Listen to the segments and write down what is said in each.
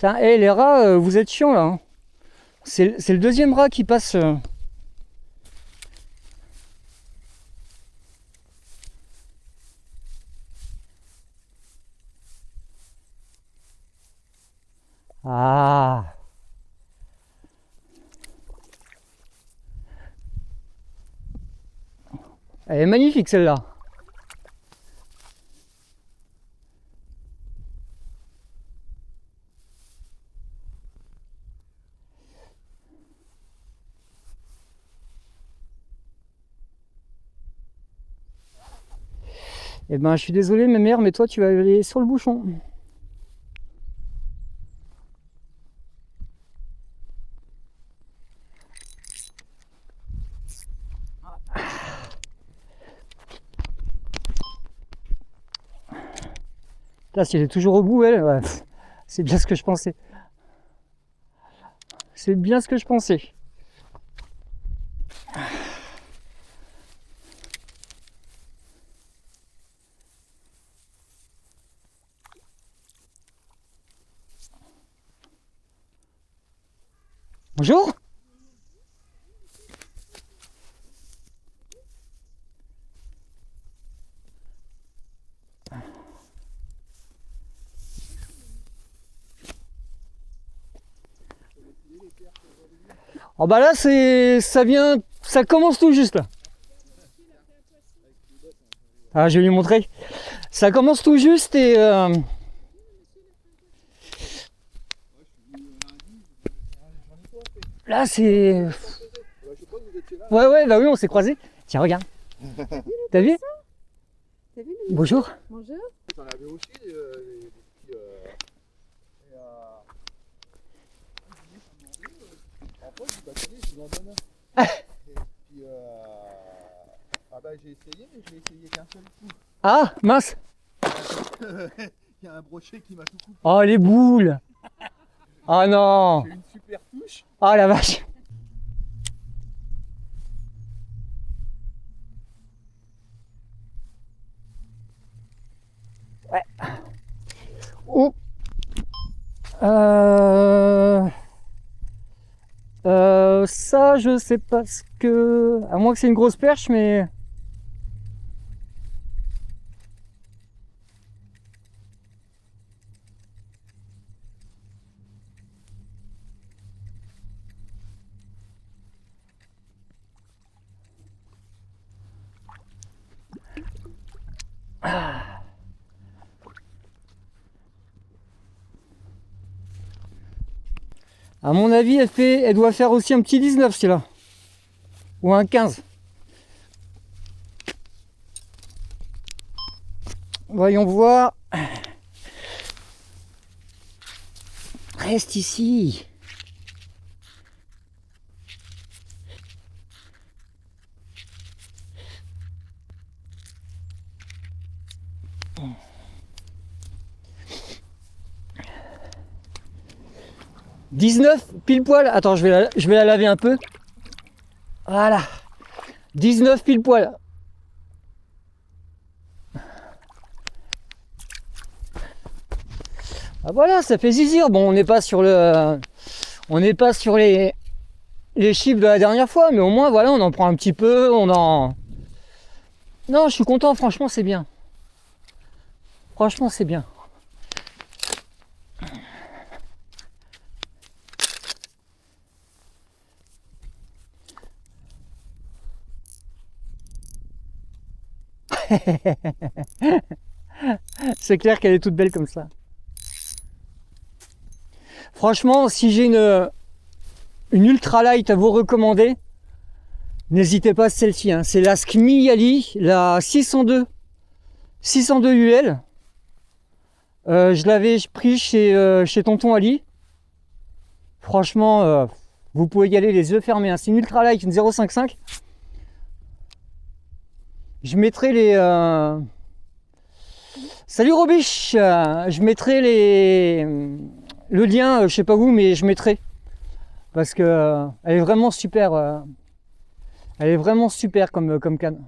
Putain, hey, les rats, vous êtes chiants là. Hein. C'est le deuxième rat qui passe. Ah. Elle est magnifique celle-là. Eh ben, je suis désolé, ma mère, mais toi, tu vas aller sur le bouchon. Là, si elle est toujours au bout, elle, ouais, c'est bien ce que je pensais. C'est bien ce que je pensais. Bonjour. Oh bah là, ça commence tout juste là. Ah, je vais lui montrer. Ça commence tout juste et là c'est. Ouais ouais bah oui on s'est croisés. Tiens regarde. T'as vu? T'as vu Bonjour. Bonjour. T'en avais aussi des petits. Et, après, je dis, bah, tenez, je vous en donne un. Et puis, ah bah, j'ai essayé, mais je l'ai essayé qu'un seul coup. Ah mince. Il y a un brochet qui m'a tout coupé. Oh les boules. Oh non. J'ai eu une super touche. Oh la vache. Ouais. Oh. Ça je sais pas ce que. À moins que c'est une grosse perche, mais. À mon avis, elle doit faire aussi un petit 19 celui-là. Ou un 15. Voyons voir. Reste ici. « 19 pile poil. Attends, je vais la laver un peu. Voilà. 19 pile poil. Ah voilà, ça fait zizir. Bon, on n'est pas sur les chiffres de la dernière fois, mais au moins voilà, on en prend un petit peu, Non, je suis content, franchement, c'est bien. Franchement, c'est bien. C'est clair qu'elle est toute belle comme ça. Franchement, si j'ai une ultralight à vous recommander, n'hésitez pas à celle-ci. Hein. C'est la Skmi Yali, la 602 UL. Je l'avais pris chez Tonton Ali. Franchement, vous pouvez y aller les yeux fermés. Hein. C'est une ultralight, une 0,55. Je mettrai les... Salut Robiche. Je mettrai le lien, je sais pas où, mais je mettrai. Parce que elle est vraiment super. Elle est vraiment super comme canne.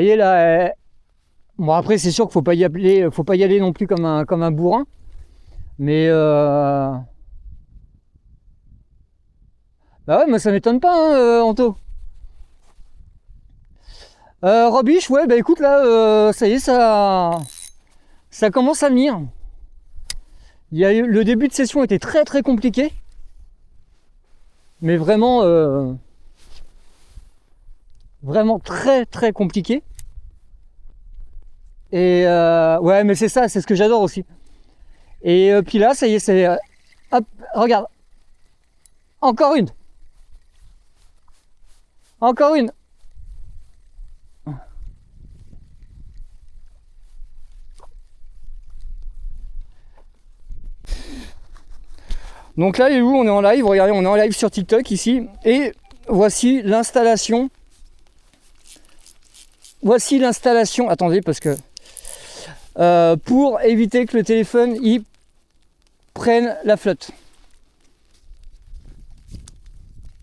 voyez là, bon après c'est sûr qu'il faut pas y aller non plus comme un bourrin. Mais bah ouais, mais ça m'étonne pas, hein, Anto. Robiche, ouais, bah écoute là, ça y est, ça commence à venir. Le début de session était très très compliqué. Mais vraiment, vraiment très très compliqué. Et ouais, mais c'est ça, c'est ce que j'adore aussi. Et puis là, ça y est, c'est... hop, regarde. Encore une. Encore une. Donc là, les loups, on est en live. Regardez, on est en live sur TikTok ici. Et voici l'installation. Voici l'installation. Attendez, parce que... pour éviter que le téléphone il prenne la flotte.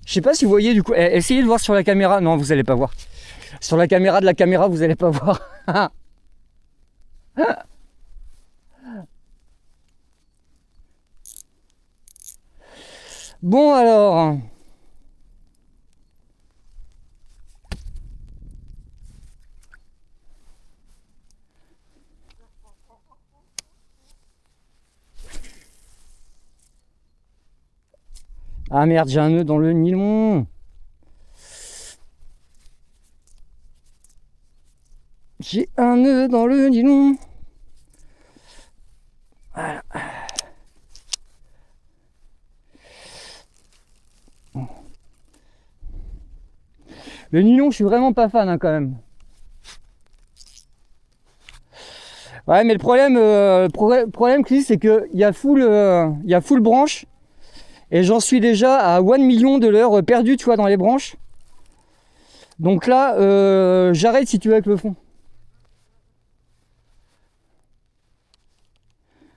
Je sais pas si vous voyez du coup. Essayez de voir sur la caméra. Non, vous allez pas voir. Sur la caméra de la caméra, vous allez pas voir. Bon alors. Ah merde, j'ai un nœud dans le nylon. J'ai un nœud dans le nylon. Voilà. Le nylon, je suis vraiment pas fan hein, quand même. Ouais, mais le problème Chris, c'est que il y a full branche et j'en suis déjà à 1 million de l'heure perdu, tu vois, dans les branches. Donc là, j'arrête si tu veux avec le fond.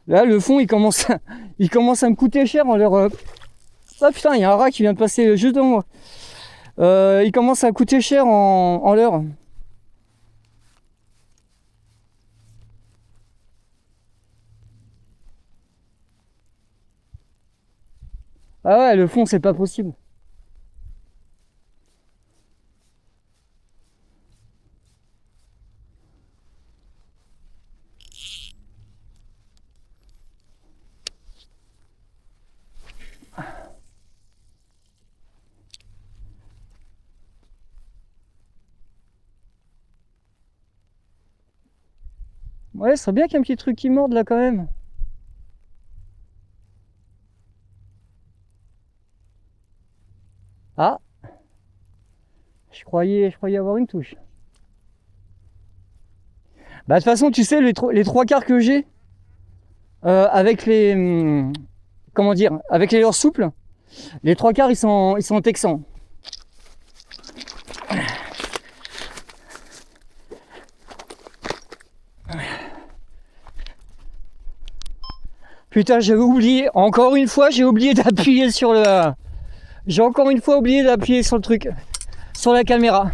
Là, le fond, il commence à me coûter cher en l'heure. Ah putain, il y a un rat qui vient de passer juste devant moi. Il commence à coûter cher en l'heure. Ah ouais, le fond, c'est pas possible. Ouais, ce serait bien qu'il y ait un petit truc qui morde là quand même. Ah, je croyais avoir une touche. Bah de toute façon, tu sais, les 3/4 que j'ai avec les comment dire, avec les leurres souples, les 3/4 ils sont texans. Putain, j'avais oublié, encore une fois, j'ai oublié d'appuyer sur le... J'ai encore une fois oublié d'appuyer sur le truc, sur la caméra.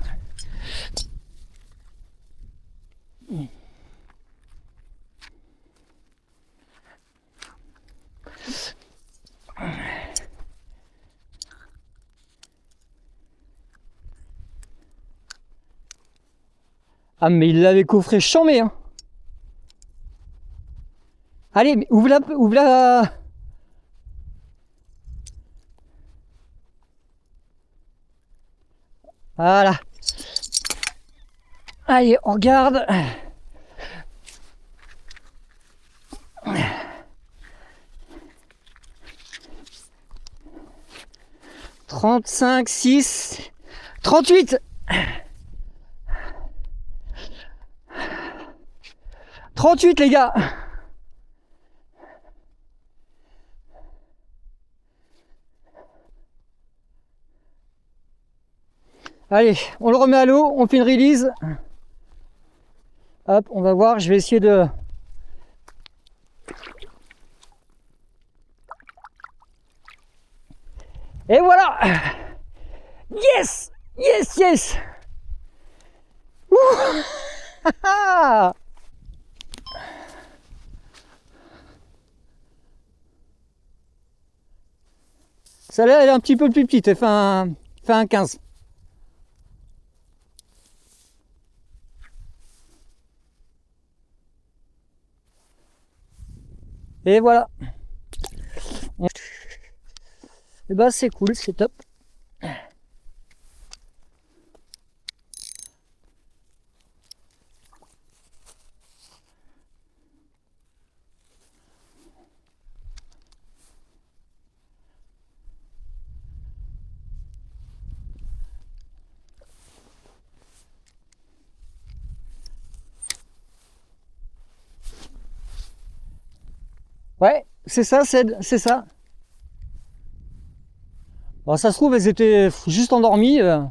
Ah mais il l'avait coffré chambé hein. Allez, mais ouvre la... Voilà. Allez, on regarde. 35, 6, 38. 38 les gars. Allez, on le remet à l'eau, on fait une release. Hop, on va voir, je vais essayer de... Et voilà. Yes. Yes, yes. Ouh. Celle-là, elle est un petit peu plus petite, elle fait un 15. Et voilà. Et bah c'est cool, c'est top. Ouais, c'est ça, c'est ça. Bon, ça se trouve, elles étaient juste endormies. Elles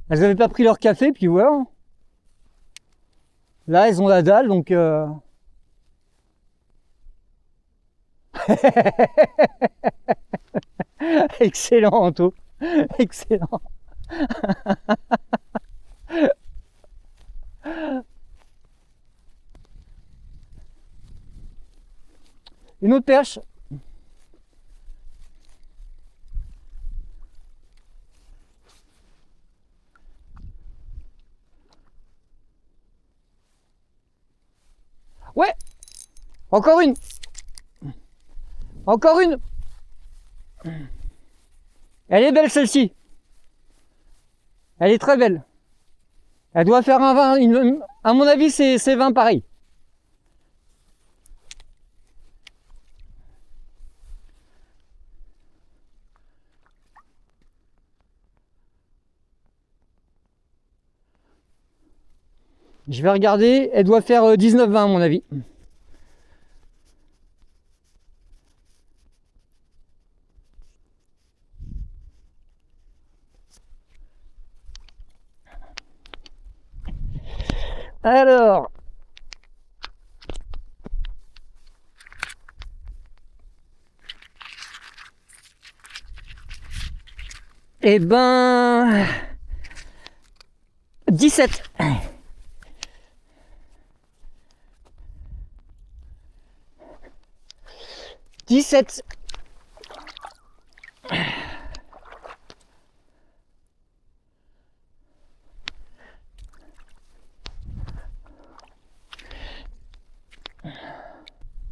n'avaient pas pris leur café, puis voilà. Là, elles ont la dalle, donc... Excellent, Anto. Excellent. Une autre perche. Ouais. Encore une. Encore une. Elle est belle celle-ci. Elle est très belle. Elle doit faire un 20. À mon avis, c'est 20 pareil. Je vais regarder. Elle doit faire 19-20 à mon avis. Alors, eh ben, 17.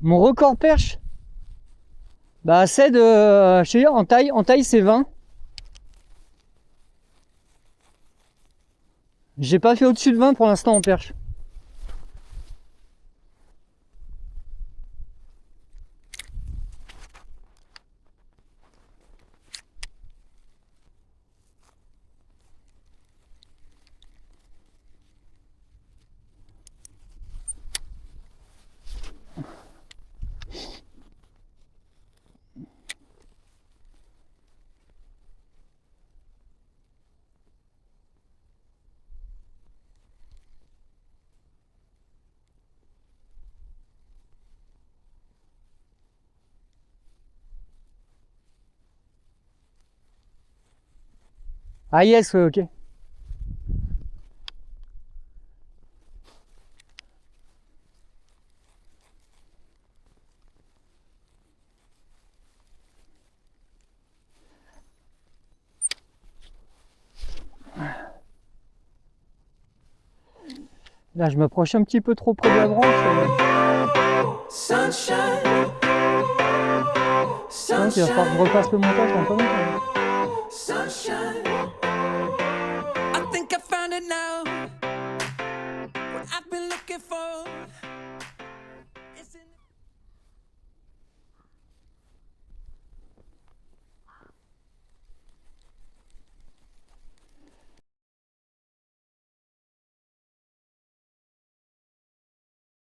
Mon record perche, bah c'est de, je sais dire, en taille c'est 20. J'ai pas fait au-dessus de 20 pour l'instant en perche. Ah yes, ouais, ok. Là, je m'approche un petit peu trop près de la branche. Sunshine, Donc, il va falloir que je refasse le montage dans pas longtemps. sunshine. I think I found it now. What I've been looking for.